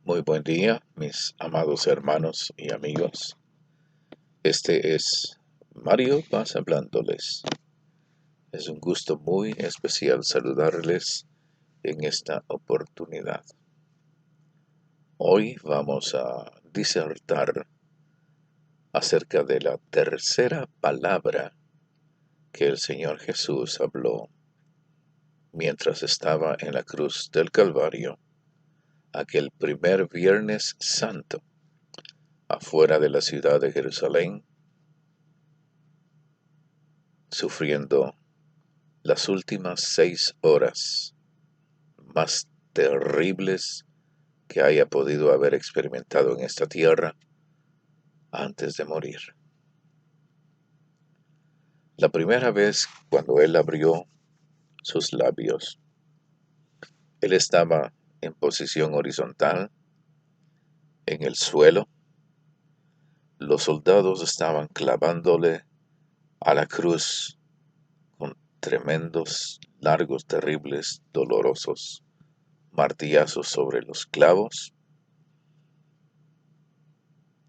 Muy buen día, mis amados hermanos y amigos. Este es Mario Paz hablándoles. Es un gusto muy especial saludarles en esta oportunidad. Hoy vamos a disertar acerca de la tercera palabra que el Señor Jesús habló mientras estaba en la cruz del Calvario, aquel primer Viernes Santo, afuera de la ciudad de Jerusalén, sufriendo las últimas 6 horas más terribles que haya podido haber experimentado en esta tierra antes de morir. La primera vez cuando él abrió sus labios, él estaba en posición horizontal, en el suelo. Los soldados estaban clavándole a la cruz con tremendos, largos, terribles, dolorosos martillazos sobre los clavos.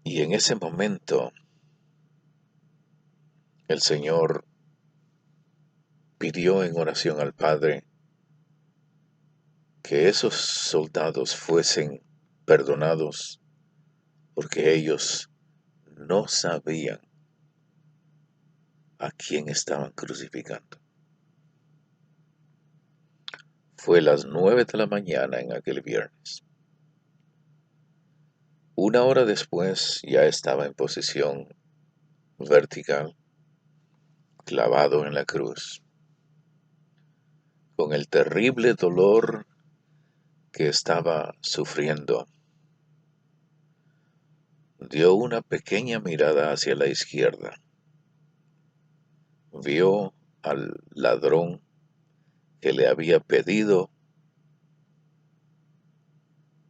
Y en ese momento el Señor pidió en oración al Padre que esos soldados fuesen perdonados porque ellos no sabían a quién estaban crucificando. Fue las 9 de la mañana en aquel viernes. 1 hora después ya estaba en posición vertical, clavado en la cruz, con el terrible dolor que estaba sufriendo. Dio una pequeña mirada hacia la izquierda. Vio al ladrón que le había pedido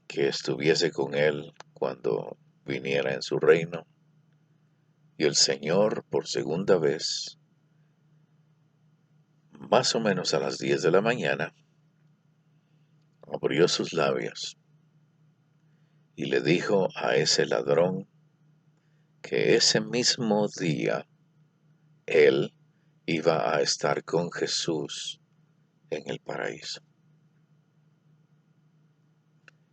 que estuviese con él cuando viniera en su reino. Y el Señor, por segunda vez, más o menos a las 10 de la mañana, abrió sus labios y le dijo a ese ladrón que ese mismo día él iba a estar con Jesús en el paraíso.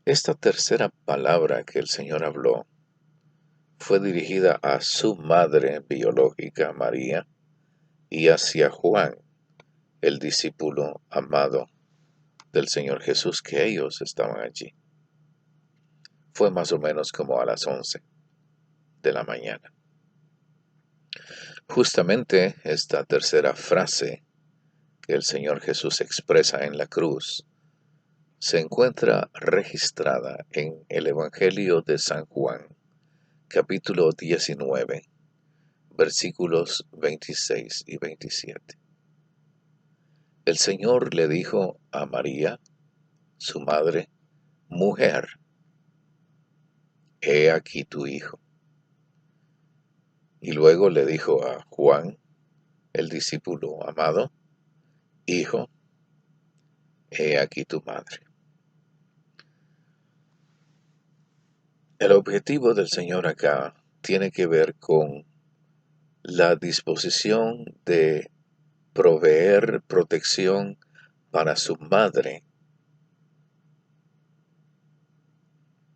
Esta tercera palabra que el Señor habló fue dirigida a su madre biológica, María, y hacia Juan, el discípulo amado del Señor Jesús, que ellos estaban allí. Fue más o menos como a las 11 de la mañana. Justamente esta tercera frase que el Señor Jesús expresa en la cruz se encuentra registrada en el Evangelio de San Juan, capítulo 19, versículos 26 y 27. El Señor le dijo a María, su madre: Mujer, he aquí tu hijo. Y luego le dijo a Juan, el discípulo amado: Hijo, he aquí tu madre. El objetivo del Señor acá tiene que ver con la disposición de proveer protección para su madre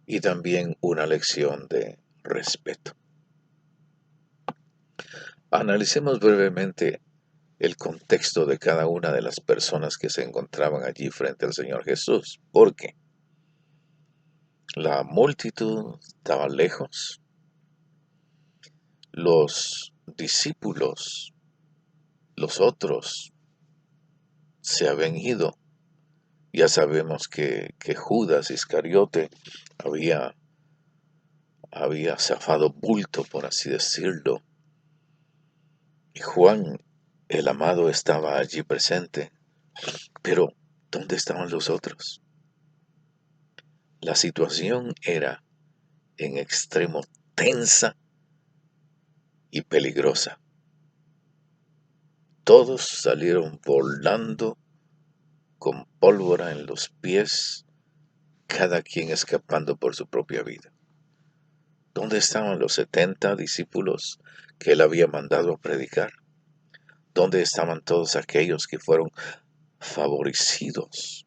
y también una lección de respeto. Analicemos brevemente el contexto de cada una de las personas que se encontraban allí frente al Señor Jesús, porque la multitud estaba lejos, los discípulos, los otros, se habían ido. Ya sabemos que Judas Iscariote había zafado bulto, por así decirlo, y Juan, el amado, estaba allí presente. Pero, ¿dónde estaban los otros? La situación era en extremo tensa y peligrosa. Todos salieron volando con pólvora en los pies, cada quien escapando por su propia vida. ¿Dónde estaban los 70 discípulos que él había mandado a predicar? ¿Dónde estaban todos aquellos que fueron favorecidos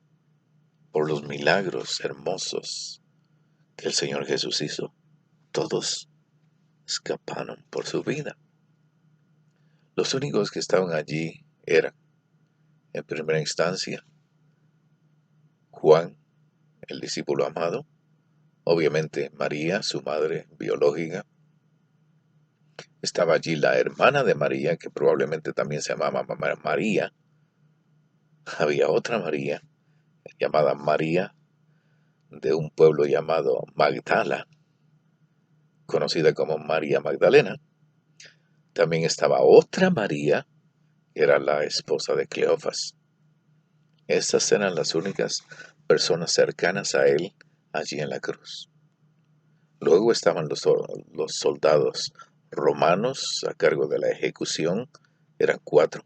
por los milagros hermosos que el Señor Jesús hizo? Todos escaparon por su vida. Los únicos que estaban allí eran, en primera instancia, Juan, el discípulo amado, obviamente María, su madre biológica. Estaba allí la hermana de María, que probablemente también se llamaba María. Había otra María, llamada María, de un pueblo llamado Magdala, conocida como María Magdalena. También estaba otra María, que era la esposa de Cleofas. Estas eran las únicas personas cercanas a él allí en la cruz. Luego estaban los soldados romanos a cargo de la ejecución, eran 4.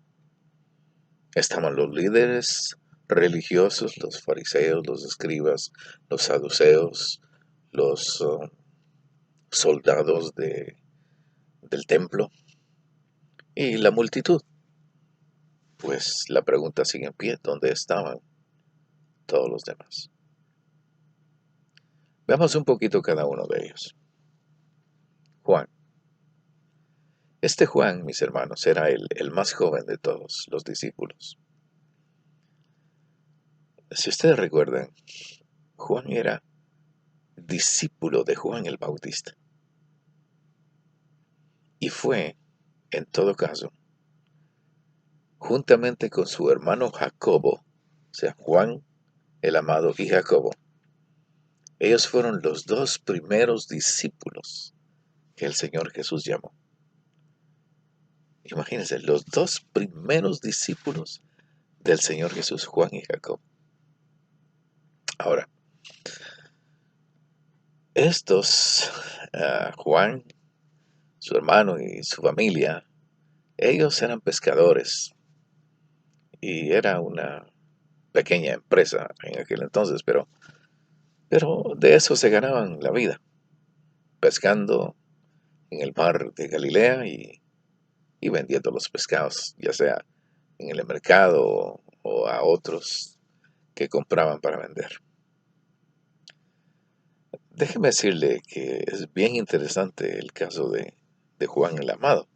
Estaban los líderes religiosos, los fariseos, los escribas, los saduceos, los soldados del templo y la multitud. Pues la pregunta sigue en pie, ¿dónde estaban todos los demás? Veamos un poquito cada uno de ellos. Juan. Este Juan, mis hermanos, era el más joven de todos los discípulos. Si ustedes recuerdan, Juan era discípulo de Juan el Bautista. Y fue, en todo caso, juntamente con su hermano Jacobo, o sea, Juan el amado y Jacobo. Ellos fueron los 2 primeros discípulos que el Señor Jesús llamó. Imagínense, los 2 primeros discípulos del Señor Jesús, Juan y Jacobo. Ahora, estos, Juan, su hermano y su familia, ellos eran pescadores y era una pequeña empresa en aquel entonces, pero de eso se ganaban la vida, pescando en el mar de Galilea y vendiendo los pescados, ya sea en el mercado o a otros que compraban para vender. Déjeme decirle que es bien interesante el caso de Juan el Amado,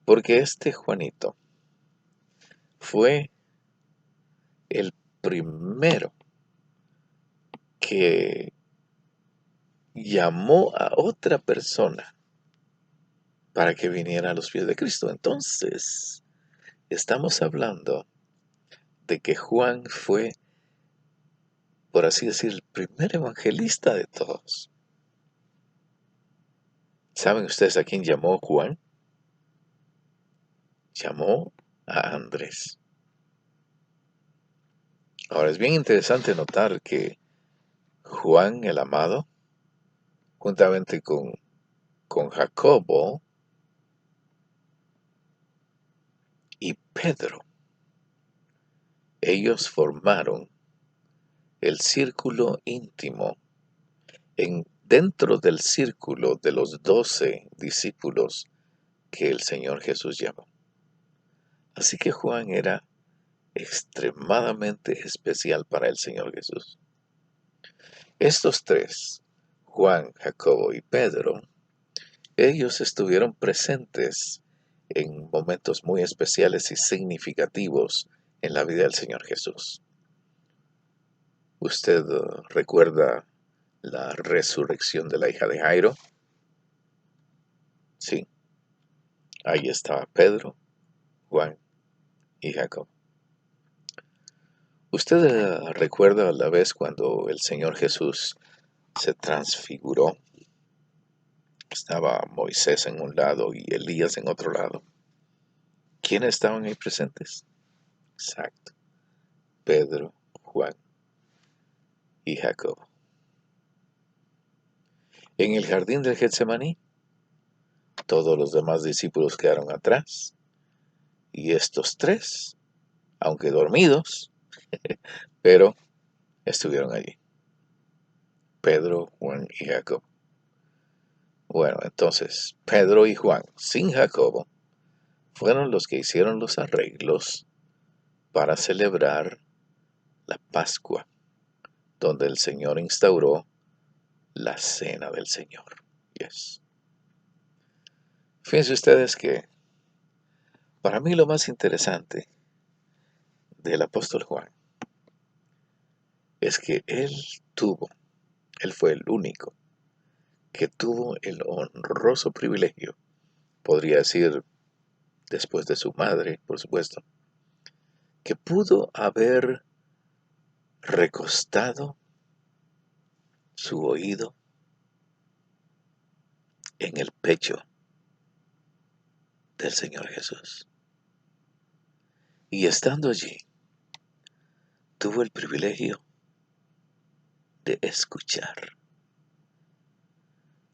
porque este Juanito fue el primero que llamó a otra persona para que viniera a los pies de Cristo. Entonces, estamos hablando de que Juan fue, por así decir, el primer evangelista de todos. ¿Saben ustedes a quién llamó Juan? Llamó a Andrés. Ahora es bien interesante notar que Juan el Amado, juntamente con Jacobo y Pedro, ellos formaron el círculo íntimo dentro del círculo de los 12 discípulos que el Señor Jesús llamó. Así que Juan era extremadamente especial para el Señor Jesús. Estos 3, Juan, Jacobo y Pedro, ellos estuvieron presentes en momentos muy especiales y significativos en la vida del Señor Jesús. ¿Usted recuerda la resurrección de la hija de Jairo? Sí, ahí estaba Pedro, Juan y Jacob. ¿Usted recuerda la vez cuando el Señor Jesús se transfiguró? Estaba Moisés en un lado y Elías en otro lado. ¿Quiénes estaban ahí presentes? Exacto, Pedro, Juan y Jacob. En el jardín del Getsemaní, todos los demás discípulos quedaron atrás y estos 3, aunque dormidos, pero estuvieron allí. Pedro, Juan y Jacobo. Bueno, entonces, Pedro y Juan, sin Jacobo, fueron los que hicieron los arreglos para celebrar la Pascua, donde el Señor instauró la cena del Señor. Yes. Fíjense ustedes que para mí lo más interesante del apóstol Juan es que él fue el único que tuvo el honroso privilegio, podría decir después de su madre, por supuesto, que pudo haber recostado su oído en el pecho del Señor Jesús. Y estando allí, tuvo el privilegio de escuchar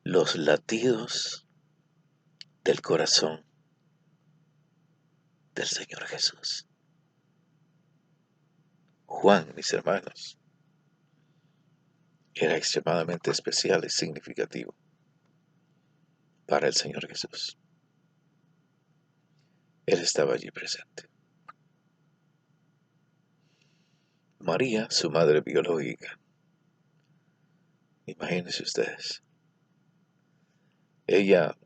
los latidos del corazón del Señor Jesús. Juan, mis hermanos, era extremadamente especial y significativo para el Señor Jesús. Él estaba allí presente. María, su madre biológica, imagínense ustedes, ella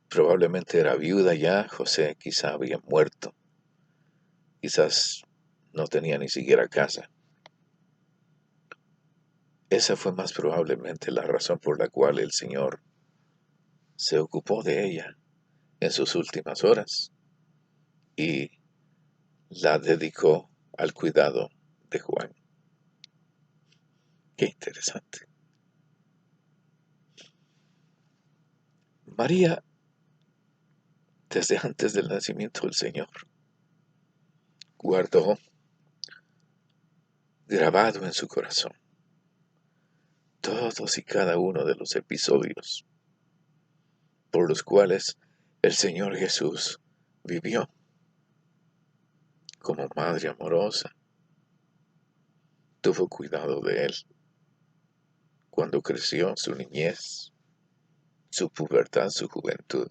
probablemente era viuda ya, José quizá había muerto, quizás no tenía ni siquiera casa. Esa fue más probablemente la razón por la cual el Señor se ocupó de ella en sus últimas horas y la dedicó al cuidado de Juan. Qué interesante. María, desde antes del nacimiento del Señor, guardó grabado en su corazón todos y cada uno de los episodios por los cuales el Señor Jesús vivió como madre amorosa, tuvo cuidado de él cuando creció, su niñez, su pubertad, su juventud,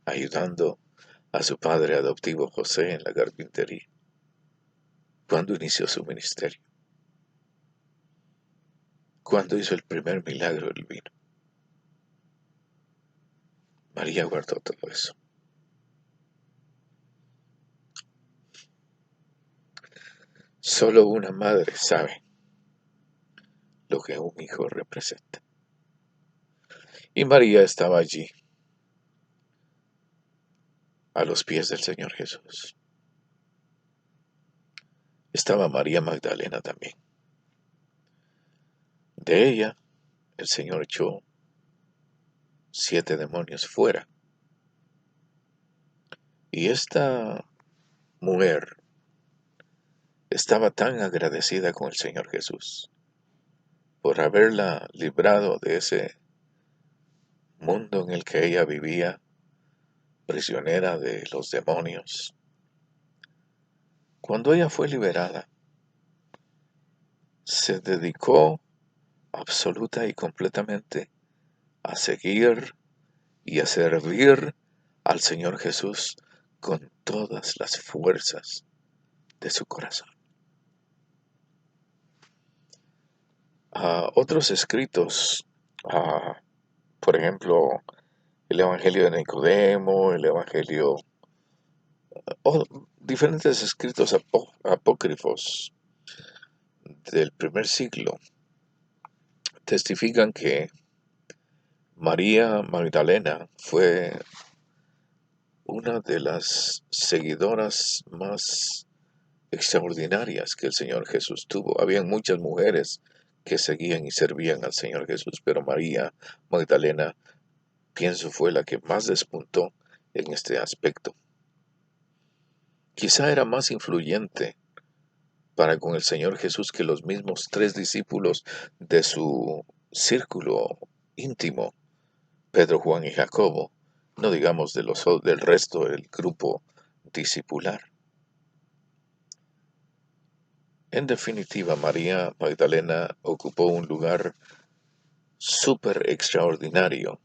ayudando a su padre adoptivo José en la carpintería, cuando inició su ministerio, cuando hizo el primer milagro del vino. María guardó todo eso. Solo una madre sabe lo que un hijo representa. Y María estaba allí, a los pies del Señor Jesús. Estaba María Magdalena también. De ella, el Señor echó 7 demonios fuera. Y esta mujer estaba tan agradecida con el Señor Jesús por haberla librado de ese mundo en el que ella vivía, prisionera de los demonios. Cuando ella fue liberada, se dedicó absoluta y completamente a seguir y a servir al Señor Jesús con todas las fuerzas de su corazón. Otros escritos, por ejemplo, el Evangelio de Nicodemo, el Evangelio, o diferentes escritos apócrifos del primer siglo, testifican que María Magdalena fue una de las seguidoras más extraordinarias que el Señor Jesús tuvo. Habían muchas mujeres que seguían y servían al Señor Jesús, pero María Magdalena, pienso, fue la que más despuntó en este aspecto. Quizá era más influyente para con el Señor Jesús que los mismos 3 discípulos de su círculo íntimo, Pedro, Juan y Jacobo, no digamos del resto del grupo discipular. En definitiva, María Magdalena ocupó un lugar súper extraordinario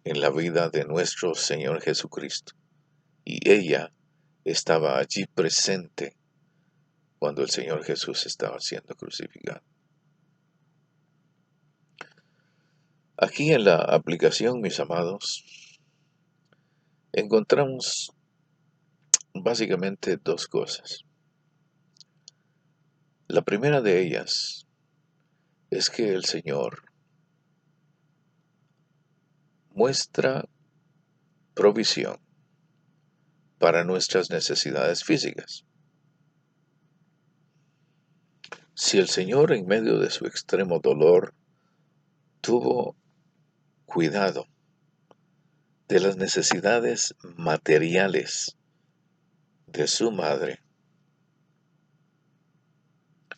en la vida de nuestro Señor Jesucristo. Y ella estaba allí presente cuando el Señor Jesús estaba siendo crucificado. Aquí en la aplicación, mis amados, encontramos básicamente dos cosas. La primera de ellas es que el Señor muestra provisión para nuestras necesidades físicas. Si el Señor en medio de su extremo dolor tuvo cuidado de las necesidades materiales de su madre,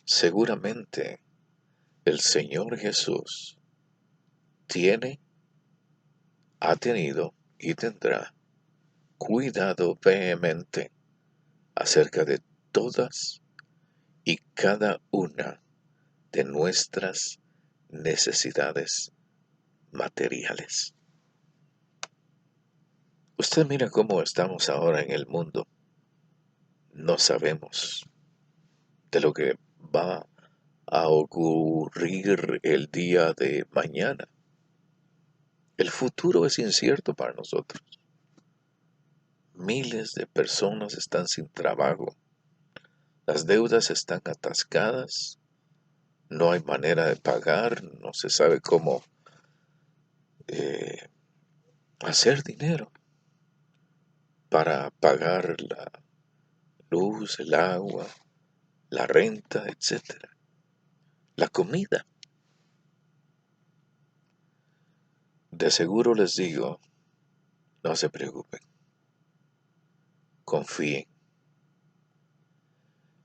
seguramente el Señor Jesús tiene, ha tenido y tendrá cuidado vehemente acerca de todas y cada una de nuestras necesidades materiales. Usted mira cómo estamos ahora en el mundo. No sabemos de lo que va a ocurrir el día de mañana. El futuro es incierto para nosotros. Miles de personas están sin trabajo. Las deudas están atascadas. No hay manera de pagar. No se sabe cómo eh, hacer dinero para pagar la luz, el agua, la renta, etcétera. La comida. De seguro les digo, no se preocupen, confíen.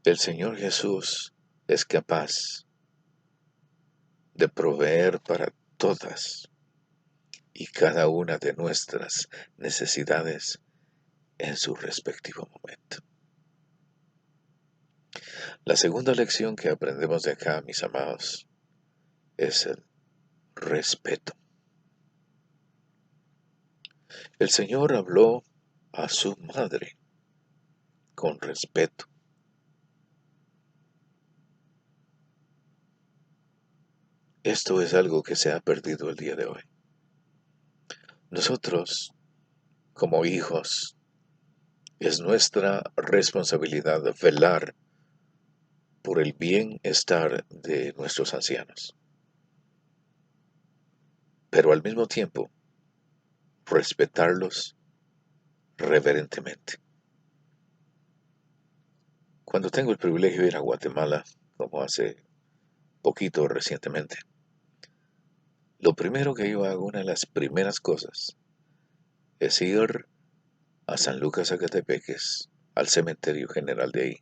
El Señor Jesús es capaz de proveer para todas y cada una de nuestras necesidades en su respectivo momento. La segunda lección que aprendemos de acá, mis amados, es el respeto. El Señor habló a su madre con respeto. Esto es algo que se ha perdido el día de hoy. Nosotros, como hijos, es nuestra responsabilidad velar por el bienestar de nuestros ancianos, pero al mismo tiempo respetarlos reverentemente. Cuando tengo el privilegio de ir a Guatemala, como hace poquito recientemente, lo primero que yo hago, una de las primeras cosas, es ir a San Lucas Zacatepeques, al cementerio general de ahí,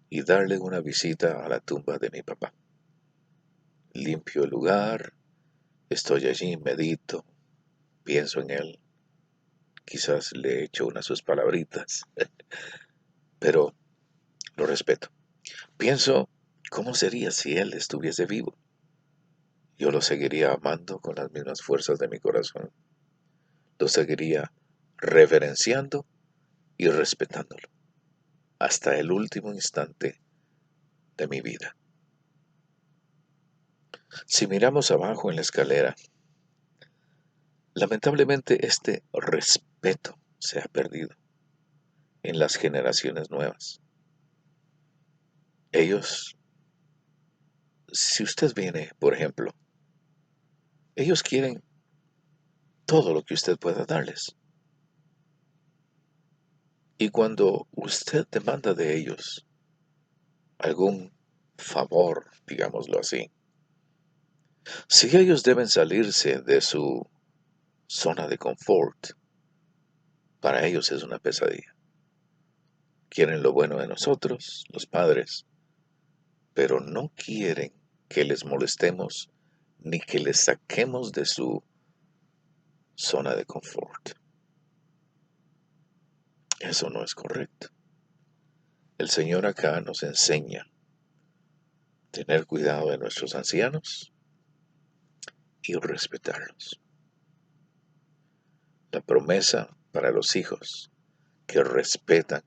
y darle una visita a la tumba de mi papá. Limpio el lugar, estoy allí, medito, pienso en él, quizás le echo unas sus palabritas, pero lo respeto. Pienso, ¿cómo sería si él estuviese vivo? Yo lo seguiría amando con las mismas fuerzas de mi corazón. Lo seguiría reverenciando y respetándolo hasta el último instante de mi vida. Si miramos abajo en la escalera, lamentablemente este respeto se ha perdido en las generaciones nuevas. Ellos, si usted viene, por ejemplo, ellos quieren todo lo que usted pueda darles. Y cuando usted demanda de ellos algún favor, digámoslo así, si ellos deben salirse de su zona de confort, para ellos es una pesadilla. Quieren lo bueno de nosotros, los padres, pero no quieren que les molestemos ni que les saquemos de su zona de confort. Eso no es correcto. El Señor acá nos enseña tener cuidado de nuestros ancianos y respetarlos. La promesa para los hijos que respetan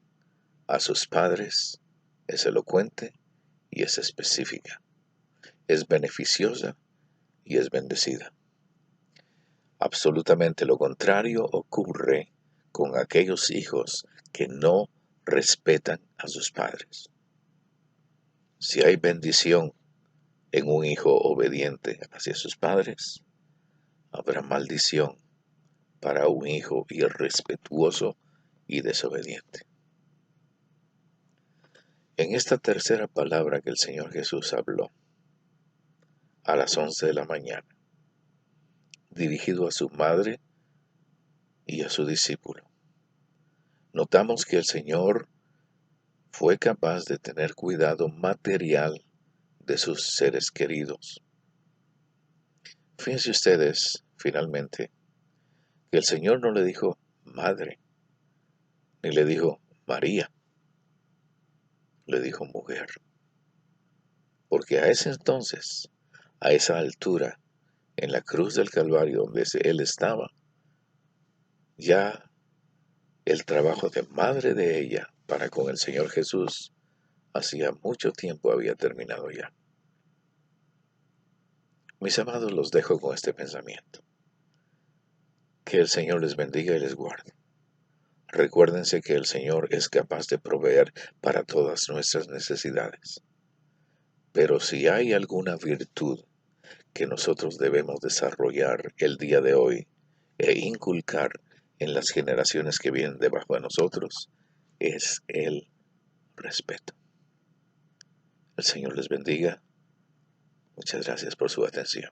a sus padres es elocuente y es específica, es beneficiosa y es bendecida. Absolutamente lo contrario ocurre con aquellos hijos que no respetan a sus padres. Si hay bendición en un hijo obediente hacia sus padres, habrá maldición para un hijo irrespetuoso y desobediente. En esta tercera palabra que el Señor Jesús habló a las 11 de la mañana, dirigido a su madre y a su discípulo, notamos que el Señor fue capaz de tener cuidado material de sus seres queridos. Fíjense ustedes, finalmente, que el Señor no le dijo madre, ni le dijo María, le dijo mujer. Porque a ese entonces, a esa altura, en la cruz del Calvario donde él estaba, ya el trabajo de madre de ella para con el Señor Jesús hacía mucho tiempo había terminado ya. Mis amados, los dejo con este pensamiento. Que el Señor les bendiga y les guarde. Recuérdense que el Señor es capaz de proveer para todas nuestras necesidades. Pero si hay alguna virtud que nosotros debemos desarrollar el día de hoy e inculcar en las generaciones que vienen debajo de nosotros, es el respeto. El Señor les bendiga. Muchas gracias por su atención.